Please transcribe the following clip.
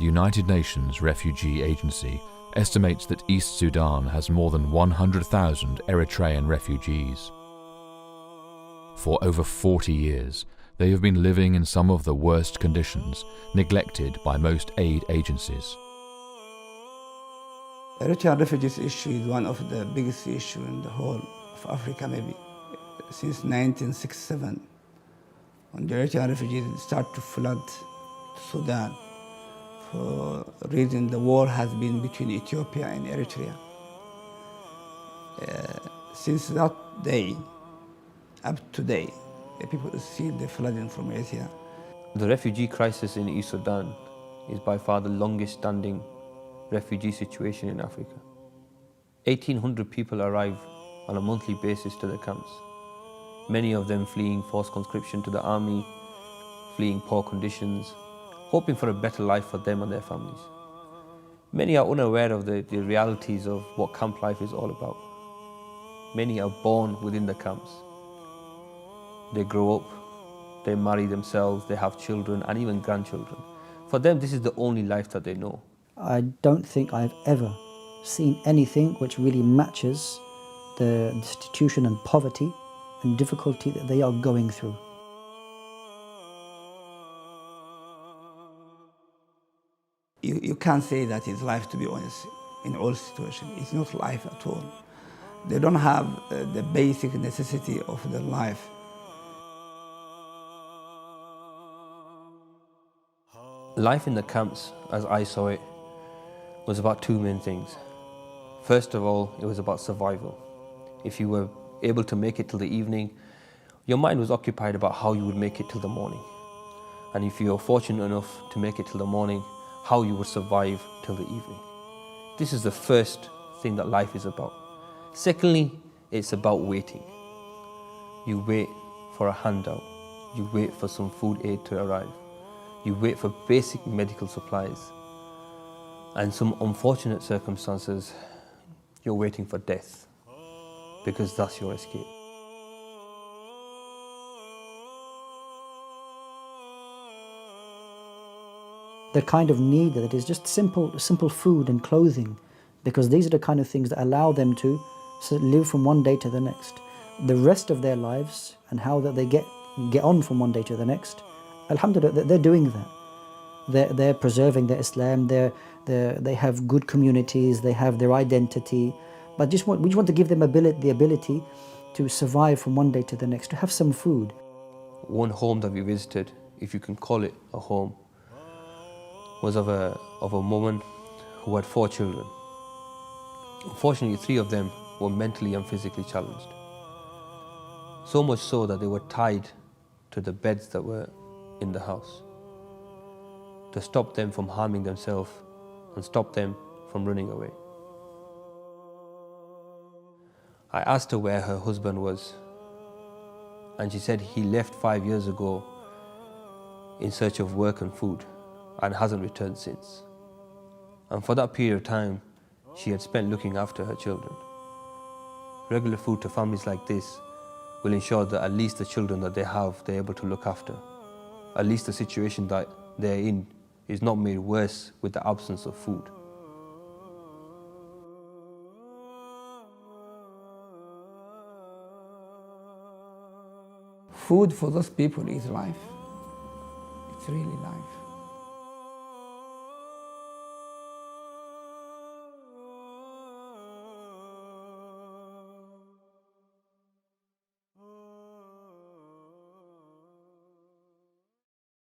the United Nations Refugee Agency estimates that East Sudan has more than 100,000 Eritrean refugees. For over 40 years, they have been living in some of the worst conditions, neglected by most aid agencies. The Eritrean refugees issue is one of the biggest issues in the whole of Africa, maybe. Since 1967, when the Eritrean refugees start to flood Sudan, for reason the war has been between Ethiopia and Eritrea. Since that day, up to today, the people see the flooding from Eritrea. The refugee crisis in East Sudan is by far the longest standing refugee situation in Africa. 1,800 people arrive on a monthly basis to the camps, many of them fleeing forced conscription to the army, fleeing poor conditions, hoping for a better life for them and their families. Many are unaware of the realities of what camp life is all about. Many are born within the camps. They grow up, they marry themselves, they have children and even grandchildren. For them, this is the only life that they know. I don't think I've ever seen anything which really matches the destitution and poverty and difficulty that they are going through. You can't say that it's life, to be honest, in all situations. It's not life at all. They don't have the basic necessity of their life. Life in the camps, as I saw it, was about two main things. First of all, it was about survival. If you were able to make it till the evening, your mind was occupied about how you would make it till the morning. And if you were fortunate enough to make it till the morning, how you would survive till the evening. This is the first thing that life is about. Secondly, it's about waiting. You wait for a handout. You wait for some food aid to arrive. You wait for basic medical supplies. And some unfortunate circumstances, you're waiting for death, because that's your escape. The kind of need that is just simple food and clothing, because these are the kind of things that allow them to live from one day to the next. The rest of their lives and how that they get on from one day to the next, alhamdulillah, they're doing that. They're preserving their Islam, they have good communities, they have their identity, but we just want to give them the ability to survive from one day to the next, to have some food. One home that we visited, if you can call it a home, was of a woman who had 4 children. Unfortunately, 3 of them were mentally and physically challenged. So much so that they were tied to the beds that were in the house to stop them from harming themselves and stop them from running away. I asked her where her husband was, and she said he left 5 years ago in search of work and food and hasn't returned since. And for that period of time, she had spent looking after her children. Regular food to families like this will ensure that at least the children that they have, they're able to look after. At least the situation that they're in is not made worse with the absence of food. Food for those people is life. It's really life.